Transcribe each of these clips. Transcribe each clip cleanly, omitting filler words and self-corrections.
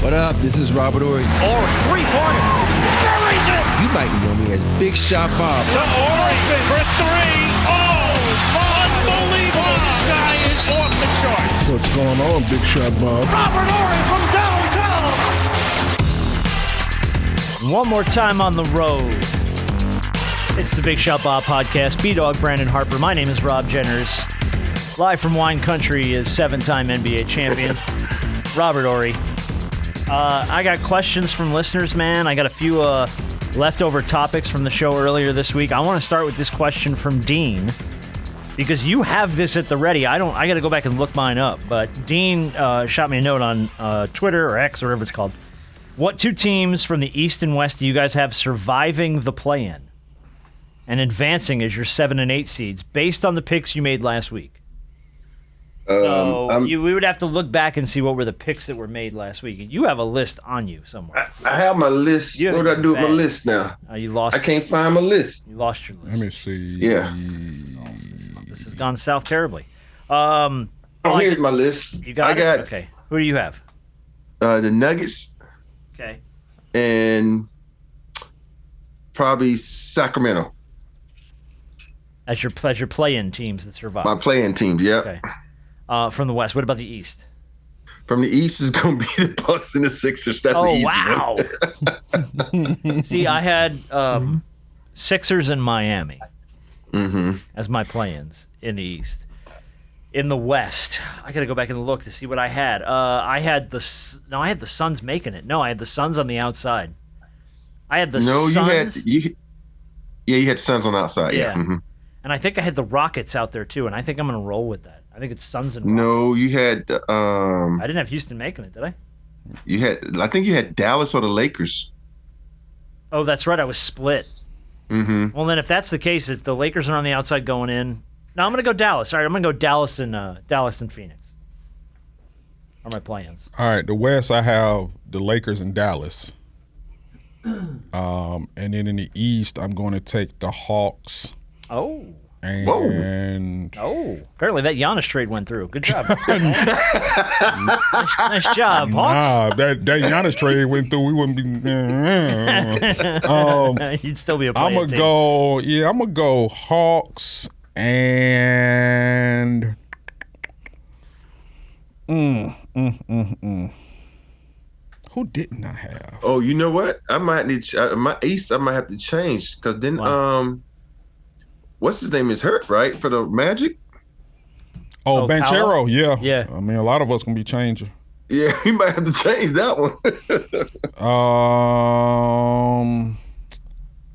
What up? This is Robert Ory. Ory, three-pointer. Buries it. You might know me as Big Shot Bob. To Ory for three. Oh, unbelievable. This guy is off the charts. What's going on, Big Shot Bob? Robert Ory from downtown. One more time on the road. It's the Big Shot Bob podcast. B-Dog Brandon Harper. My name is Rob Jenners. Live from Wine Country is seven-time NBA champion Robert Ory. I got questions from listeners, man. I got a few leftover topics from the show earlier this week. I want to start with this question from Dean because you have this at the ready. I got to go back and look mine up. But Dean shot me a note on Twitter or X or whatever it's called. What two teams from the East and West do you guys have surviving the play-in and advancing as your 7 and 8 seeds based on the picks you made last week? So we would have to look back and see what were the picks that were made last week. You have a list on you somewhere. I have my list. What do I do with my list now? You lost. I can't find my list. You lost your list. Let me see. Yeah. This has gone south terribly. Here's my list. You got it? Okay. Who do you have? The Nuggets. Okay. And probably Sacramento. As your play-in teams that survive. My play-in teams, yeah. Okay. From the West, what about the East? From the East is going to be the Bucks and the Sixers. That's an easy one. See, I had Sixers and Miami as my play-ins in the East. In the West, I got to go back and look to see what I had. I had the Suns making it. No, I had the Suns on the outside. I had the Suns. You had Suns on the outside. Yeah. And I think I had the Rockets out there too, and I think I'm going to roll with that. I think it's Suns and Rockets. No, you had I didn't have Houston making it, did I? I think you had Dallas or the Lakers. Oh, that's right. I was split. Well, then if that's the case, if the Lakers are on the outside going in, no, I'm going to go Dallas. All right, I'm going to go Dallas and Phoenix. Are my plans. All right, the West, I have the Lakers and Dallas. And then in the East, I'm going to take the Hawks. Oh. And apparently that Giannis trade went through. Good job. nice job, Hawks. Nah, that Giannis trade went through. We wouldn't be. You'd still be a player. I'm gonna go Hawks and. Who didn't I have? Oh, you know what? I might need my East. I might have to change because then what's his name is hurt, right? For the Magic? Oh, Banchero, yeah. Yeah. I mean, a lot of us can be changing. Yeah, he might have to change that one.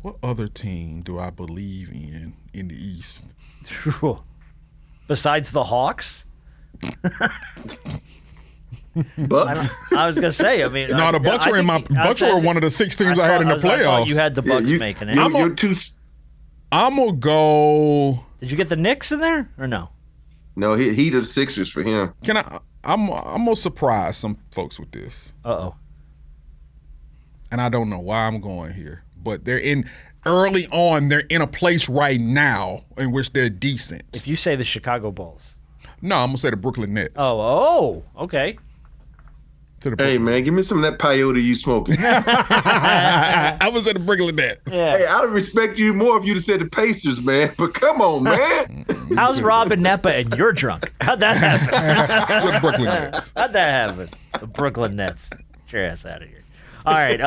What other team do I believe in the East? Besides the Hawks? Bucks. I was gonna say. I mean, no, the Bucks were Bucks were one of the 6 teams I had in the playoffs. I thought you had the Bucks making it. I'm gonna go. Did you get the Knicks in there or no? No, he did the Sixers for him. I'm gonna surprise some folks with this. And I don't know why I'm going here, but they're in a place right now in which they're decent. If you say the Chicago Bulls. No, I'm gonna say the Brooklyn Nets. Oh, okay. Hey, man, give me some of that peyote you smoking. I was at the Brooklyn Nets. Yeah. Hey, I would respect you more if you'd have said the Pacers, man. But come on, man. How's Rob and Nepa and you're drunk? How'd that happen? The Brooklyn Nets. How'd that happen? The Brooklyn Nets. Get your ass out of here. All right,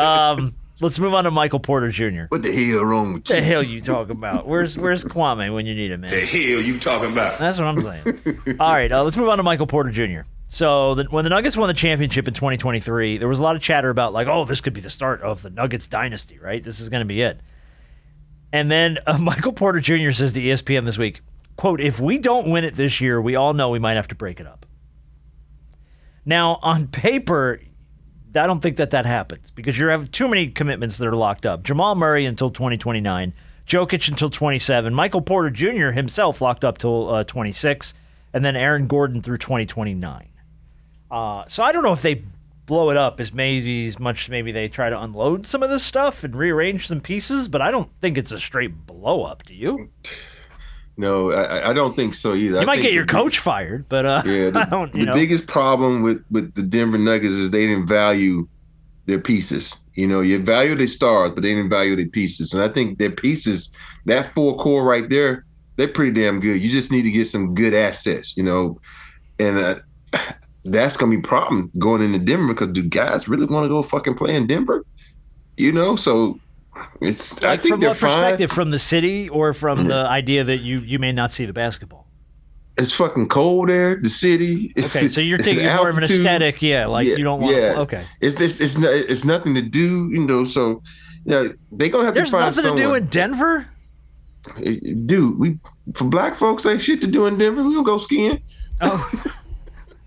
let's move on to Michael Porter Jr. What the hell wrong with you? The hell you talking about? Where's Kwame when you need him, man? The hell you talking about? That's what I'm saying. All right, let's move on to Michael Porter Jr. So when the Nuggets won the championship in 2023, there was a lot of chatter about this could be the start of the Nuggets dynasty, right? This is going to be it. And then Michael Porter Jr. says to ESPN this week, quote, "If we don't win it this year, we all know we might have to break it up." Now, on paper, I don't think that happens because you have too many commitments that are locked up. Jamal Murray until 2029, Jokic until 27, Michael Porter Jr. himself locked up till 26, and then Aaron Gordon through 2029. So I don't know if they blow it up as much maybe they try to unload some of this stuff and rearrange some pieces, but I don't think it's a straight blow up. Do you? No, I don't think so either. You might get your coach fired, but yeah, I don't. The biggest problem with the Denver Nuggets is they didn't value their pieces. You value their stars, but they didn't value their pieces. And I think their pieces, that full core right there, they're pretty damn good. You just need to get some good assets, and that's gonna be a problem going into Denver because do guys really want to go fucking play in Denver? So. It's like, I think from they're what perspective? fine. From the city or from the idea that you may not see the basketball? It's fucking cold there, the city. Okay, so you're taking more of an aesthetic, you don't want to. Okay. It's nothing to do, so they're gonna have There's to find nothing someone. to do in Denver? Dude, for black folks ain't shit to do in Denver. We gonna go skiing. Oh.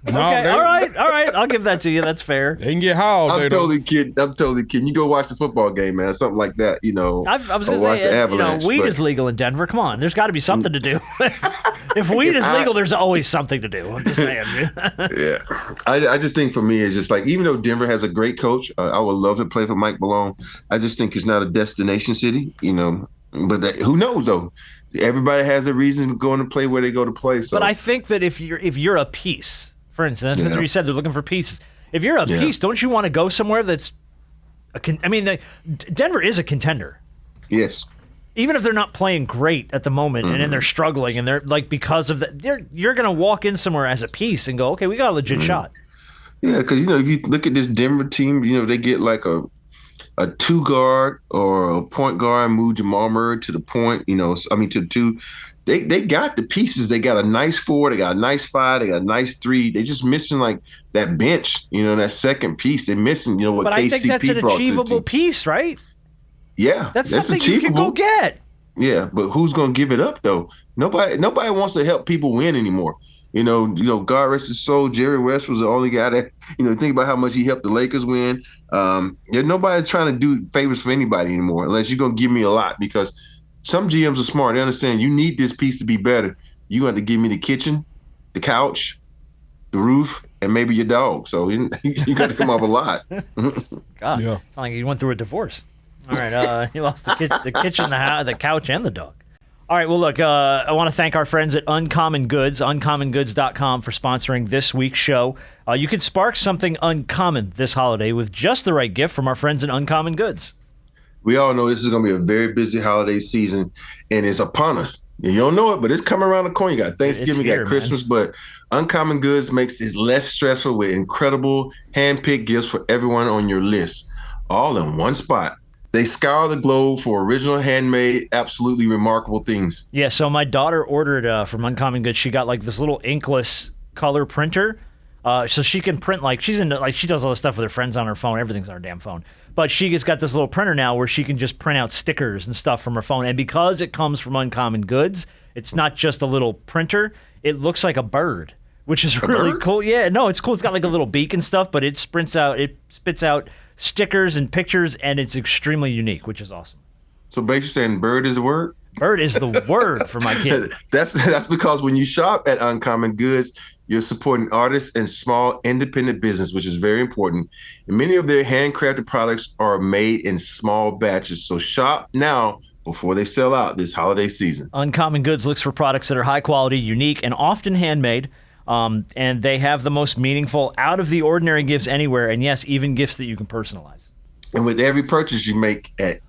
No, okay, all right. I'll give that to you. That's fair. They can get high all day. I'm totally kidding. You go watch the football game, man. Something like that, I was going watch to the say, Avalanche, weed but- is legal in Denver. Come on, there's got to be something to do. If weed is legal, there's always something to do. I'm just saying. Yeah, I just think for me, it's just like, even though Denver has a great coach, I would love to play for Mike Malone. I just think it's not a destination city, But who knows though? Everybody has a reason going to play where they go to play. So, But I think that if you're a piece, for instance, that's what you said, they're looking for pieces. If you're a piece, don't you want to go somewhere that's Denver is a contender. yes, Even if they're not playing great at the moment and then they're struggling and they're like, because of that, you're going to walk in somewhere as a piece and go, okay, we got a legit shot. yeah, because if you look at this Denver team, they get like a two guard or a point guard, move Jamal Murray to the point, to the two. They got the pieces. They got a nice 4. They got a nice 5. They got a nice 3. They just missing like that bench, that second piece. They're missing, what But KCP I think that's an brought to the achievable team. piece, right? Yeah, That's something you can go get. Yeah, but who's gonna give it up though? Nobody wants to help people win anymore. God rest his soul, Jerry West was the only guy that, think about how much he helped the Lakers win. There's nobody trying to do favors for anybody anymore, unless you're gonna give me a lot, because some GMs are smart. They understand you need this piece to be better. You got to give me the kitchen, the couch, the roof, and maybe your dog. So you got to come up a lot. God, Yeah. sound like you went through a divorce. All right, you lost the kitchen, the couch, and the dog. All right, well, look, I want to thank our friends at Uncommon Goods, uncommonGoods.com, for sponsoring this week's show. You could spark something uncommon this holiday with just the right gift from our friends at Uncommon Goods. We all know this is going to be a very busy holiday season, and it's upon us. You don't know it, but it's coming around the corner. You got Thanksgiving, you got Christmas, but Uncommon Goods makes it less stressful with incredible hand-picked gifts for everyone on your list, all in one spot. They scour the globe for original, handmade, absolutely remarkable things. Yeah, so my daughter ordered from Uncommon Goods. She got like this little inkless color printer, so she can print she does all this stuff with her friends on her phone. Everything's on her damn phone. But she just got this little printer now where she can just print out stickers and stuff from her phone. And because it comes from Uncommon Goods, it's not just a little printer. It looks like a bird, which is really cool. Yeah, no, it's cool. It's got like a little beak and stuff, but it spits out stickers and pictures, and it's extremely unique, which is awesome. So basically saying bird is the word? Bird is the word for my kid. That's because when you shop at Uncommon Goods, you're supporting artists and small independent business, which is very important. And many of their handcrafted products are made in small batches. So shop now before they sell out this holiday season. Uncommon Goods looks for products that are high quality, unique, and often handmade. And they have the most meaningful, out-of-the-ordinary gifts anywhere. And yes, even gifts that you can personalize. And with every purchase you make at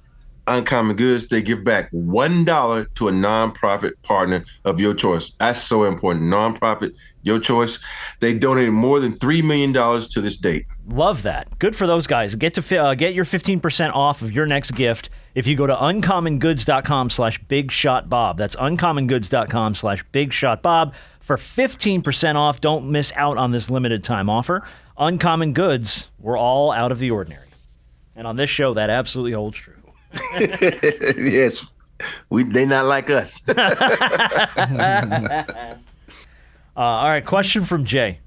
Uncommon Goods, they give back $1 to a nonprofit partner of your choice. That's so important. Nonprofit, your choice. They donated more than $3 million to this date. Love that. Good for those guys. Get your 15% off of your next gift if you go to uncommongoods.com/bigshotbob. That's uncommongoods.com/bigshotbob for 15% off. Don't miss out on this limited time offer. Uncommon Goods, we're all out of the ordinary. And on this show, that absolutely holds true. Yes, they not like us. All right, question from Jay.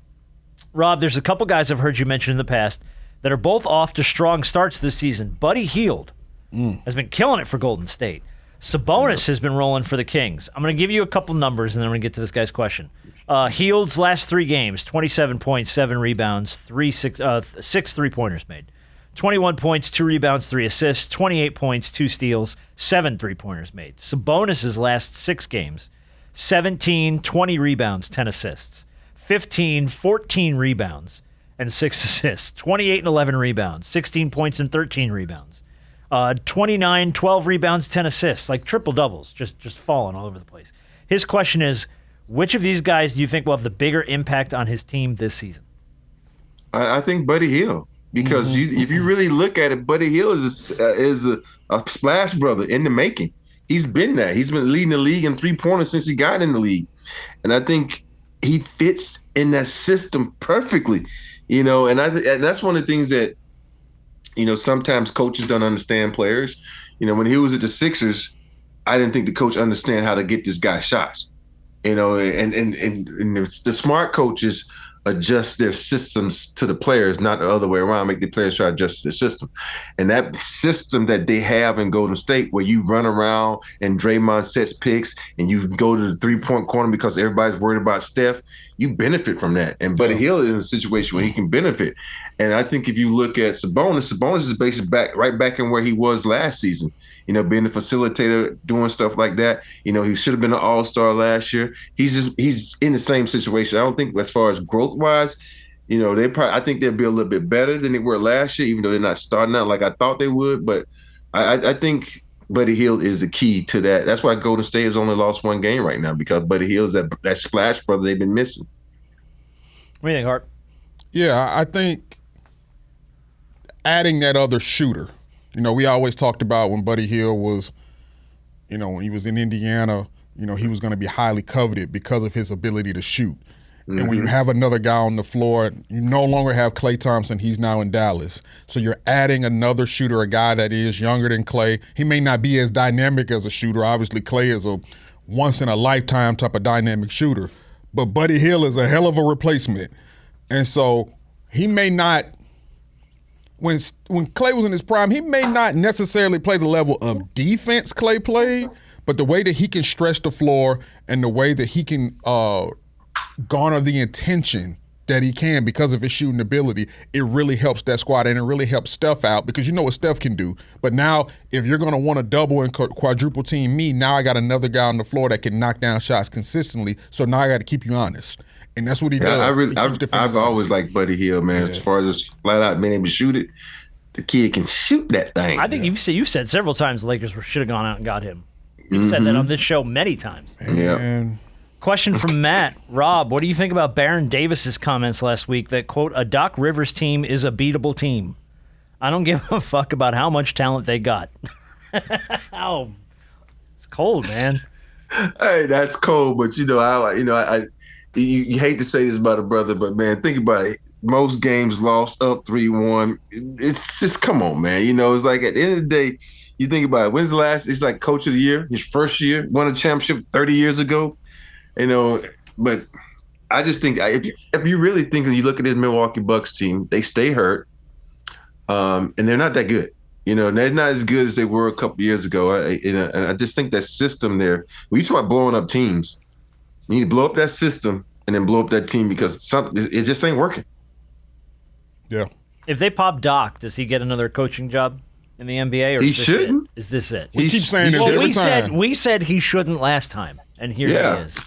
Rob, there's a couple guys I've heard you mention in the past that are both off to strong starts this season. Buddy Hield has been killing it for Golden State. Sabonis has been rolling for the Kings. I'm going to give you a couple numbers, and then I'm going to get to this guy's question. Hield's last 3 games, 27 points, 7 rebounds, 6 three-pointers made. 21 points, 2 rebounds, 3 assists, 28 points, 2 steals, 7 three-pointers made. Sabonis' last 6 games, 17, 20 rebounds, 10 assists. 15, 14 rebounds, and 6 assists. 28 and 11 rebounds, 16 points and 13 rebounds. 29, 12 rebounds, 10 assists, like triple doubles, just falling all over the place. His question is, which of these guys do you think will have the bigger impact on his team this season? I think Buddy Hield, because if you really look at it, Buddy Hield is a splash brother in the making. He's been there. He's been leading the league in three-pointers since he got in the league, and I think he fits in that system perfectly. And that's one of the things that sometimes coaches don't understand players. When he was at the Sixers, I didn't think the coach understand how to get this guy shots. And the smart coaches adjust their systems to the players, not the other way around, make the players try to adjust to the system. And that system that they have in Golden State, where you run around and Draymond sets picks and you go to the three-point corner because everybody's worried about Steph, you benefit from that. And Buddy Hield is in a situation where he can benefit. And I think if you look at Sabonis is basically right back in where he was last season, being a facilitator, doing stuff like that. He should have been an all-star last year. He's in the same situation. I don't think as far as growth-wise, I think they'll be a little bit better than they were last year, even though they're not starting out like I thought they would. But I think Buddy Hield is the key to that. That's why Golden State has only lost one game right now, because Buddy Hield is that splash brother they've been missing. What do you think, Hart? Yeah, I think adding that other shooter. We always talked about when Buddy Hield was, when he was in Indiana, he was going to be highly coveted because of his ability to shoot. Mm-hmm. And when you have another guy on the floor, you no longer have Klay Thompson. He's now in Dallas. So you're adding another shooter, a guy that is younger than Klay. He may not be as dynamic as a shooter. Obviously, Klay is a once-in-a-lifetime type of dynamic shooter. But Buddy Hield is a hell of a replacement. And so he may not, when Klay was in his prime, he may not necessarily play the level of defense Klay played, but the way that he can stretch the floor and the way that he can garner the attention that he can because of his shooting ability, it really helps that squad, and it really helps Steph out, because you know what Steph can do. But now if you're going to want to double and quadruple team me, now I got another guy on the floor that can knock down shots consistently, so now I got to keep you honest. And that's what he does. I've always liked Buddy Hield, man. Yeah. As far as just flat out being able to shoot it, the kid can shoot that thing. I think you said several times the Lakers should have gone out and got him. You've said that on this show many times. Yeah. Question from Matt. Rob, what do you think about Baron Davis's comments last week that, quote, a Doc Rivers team is a beatable team? I don't give a fuck about how much talent they got. Oh, it's cold, man. Hey, that's cold, but you hate to say this about a brother, but man, think about it. Most games lost up 3-1. It's just, come on, man. It's like at the end of the day, you think about it. When's the last? It's like coach of the year, his first year, won a championship 30 years ago. But I just think if you really think, and you look at this Milwaukee Bucks team, they stay hurt, and they're not that good. They're not as good as they were a couple years ago. And I just think that system there. When you talk about blowing up teams, you need to blow up that system and then blow up that team, because it just ain't working. Yeah. If they pop Doc, does he get another coaching job in the NBA? Or he shouldn't. Is this it? We keep saying this every time. We said he shouldn't last time, and here he is.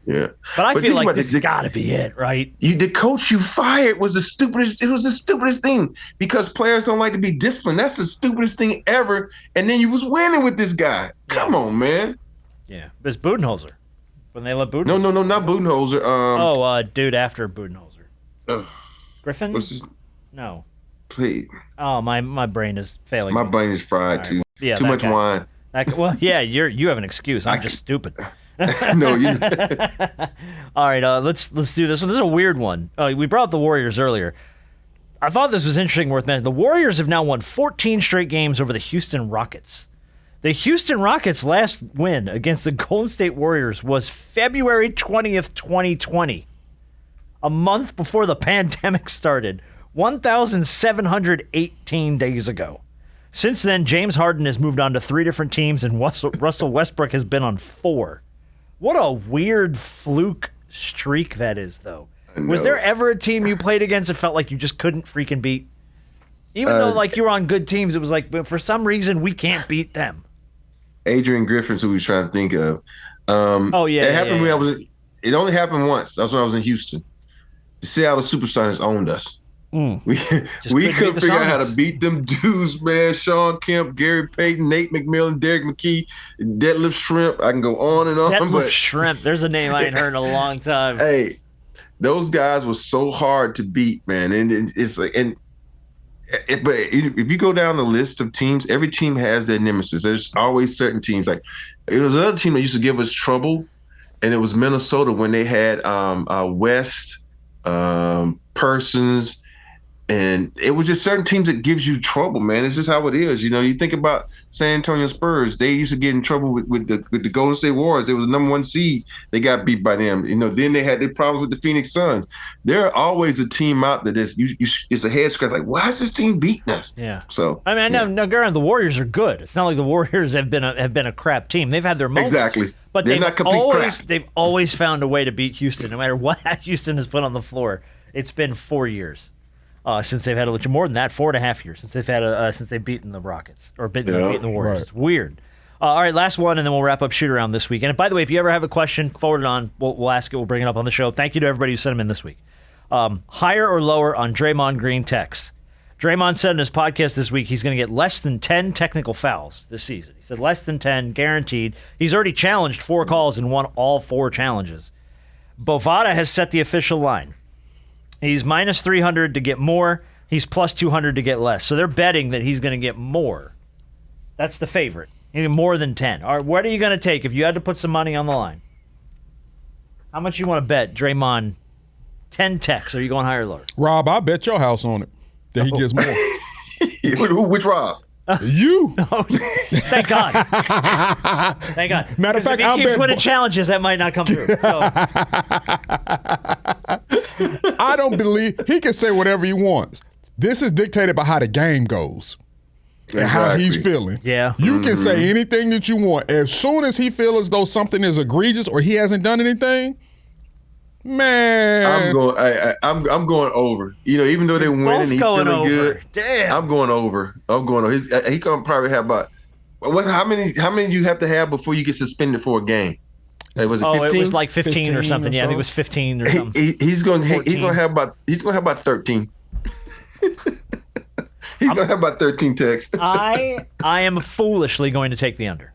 Yeah, but I feel like this has got to be it, right? The coach you fired was the stupidest. It was the stupidest thing, because players don't like to be disciplined. That's the stupidest thing ever. And then you was winning with this guy. Come on, man. Yeah, but it's Budenholzer. When they let Budenholzer. No, not Budenholzer. Dude after Budenholzer. Griffin? No. Please. Oh, my brain is failing. My brain is fried too. Yeah, too much wine. You have an excuse. I'm just stupid. No, you. All right, let's do this one. This is a weird one. We brought up the Warriors earlier. I thought this was interesting, worth mentioning. The Warriors have now won 14 straight games over the Houston Rockets. The Houston Rockets' last win against the Golden State Warriors was February 20th, 2020, a month before the pandemic started, 1,718 days ago. Since then, James Harden has moved on to 3 different teams, and Russell Westbrook has been on 4. What a weird fluke streak that is, though. Was there ever a team you played against that felt like you just couldn't freaking beat? Even though you were on good teams, it was like, but for some reason, we can't beat them. Adrian Griffin's who we was trying to think of. It happened when yeah. I was. It only happened once. That's when I was in Houston. The Seattle Supersonics owned us. We couldn't figure out how to beat them dudes, man. Sean Kemp, Gary Payton, Nate McMillan, Derek McKee, Deadlift Shrimp. I can go on and on. Deadlift Shrimp. There's a name I ain't heard in a long time. Hey, those guys were so hard to beat, man. And it's like, but if you go down the list of teams, every team has their nemesis. There's always certain teams. Like it was another team that used to give us trouble, and it was Minnesota when they had West, Persons. And it was just certain teams that gives you trouble, man. It's just how it is. You know, you think about San Antonio Spurs. They used to get in trouble with the Golden State Warriors. They was the number 1 seed. They got beat by them. You know, then they had their problems with the Phoenix Suns. There are always a team out there that's it's a head scratch. Like, why is this team beating us? Yeah. So I mean, now granted, the Warriors are good. It's not like the Warriors have been a crap team. They've had their moments. Exactly. But They're not complete crap. They've always found a way to beat Houston, no matter what Houston has put on the floor. It's been 4 years. Since they've had more than that, 4.5 years since they've beaten the Rockets or beaten the Warriors. Right. It's weird. All right, last one, and then we'll wrap up shoot around this week. And by the way, if you ever have a question, forward it on. We'll ask it. We'll bring it up on the show. Thank you to everybody who sent them in this week. Higher or lower on Draymond Green text? Draymond said in his podcast this week he's going to get less than 10 technical fouls this season. He said less than 10, guaranteed. He's already challenged 4 calls and won all 4 challenges. Bovada has set the official line. He's minus 300 to get more. He's plus 200 to get less. So they're betting that he's going to get more. That's the favorite. More than 10. All right, what are you going to take if you had to put some money on the line? How much you want to bet Draymond 10 techs? Are you going higher or lower? Rob, I bet your house on it that he gets more. Which Rob? You. Oh, thank God. Thank God. Matter of fact, if he keeps winning challenges, that might not come through. So. I don't believe he can say whatever he wants. This is dictated by how the game goes and how he's feeling. Yeah. You can say anything that you want. As soon as he feels as though something is egregious or he hasn't done anything, man, I'm going over. You know, even though they're winning, he's feeling over. good. Damn. I'm going over. He can probably have about how many you have to have before you get suspended for a game? Was it 15? It was like 15 or something. Yeah, I think it was 15 or something. He's going to have about 13. He's going to have about 13 texts. I am foolishly going to take the under.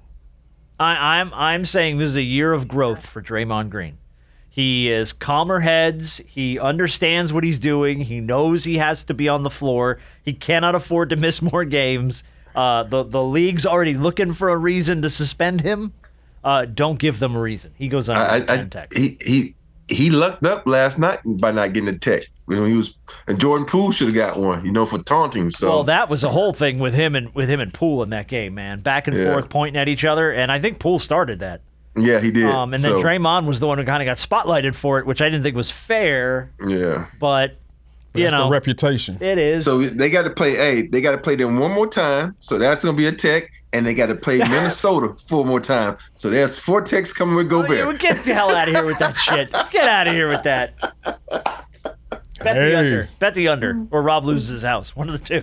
I'm saying this is a year of growth for Draymond Green. He is calmer heads. He understands what he's doing. He knows he has to be on the floor. He cannot afford to miss more games. The league's already looking for a reason to suspend him. Don't give them a reason. He goes on 10 techs. He lucked up last night by not getting a tech. And Jordan Poole should have got one, for taunting. So well, that was a whole thing with him and Poole in that game, man. Back and forth, pointing at each other, and I think Poole started that. Yeah, he did. And then Draymond was the one who kind of got spotlighted for it, which I didn't think was fair. Yeah, but that's the reputation. It is. So they got to play. Hey, they got to play them one more time. So that's going to be a tech. And they got to play Minnesota 4 more times. So there's 4 techs coming with Gobert. Get the hell out of here with that shit. Get out of here with that. Bet the under. Bet the under. Or Rob loses his house. One of the two.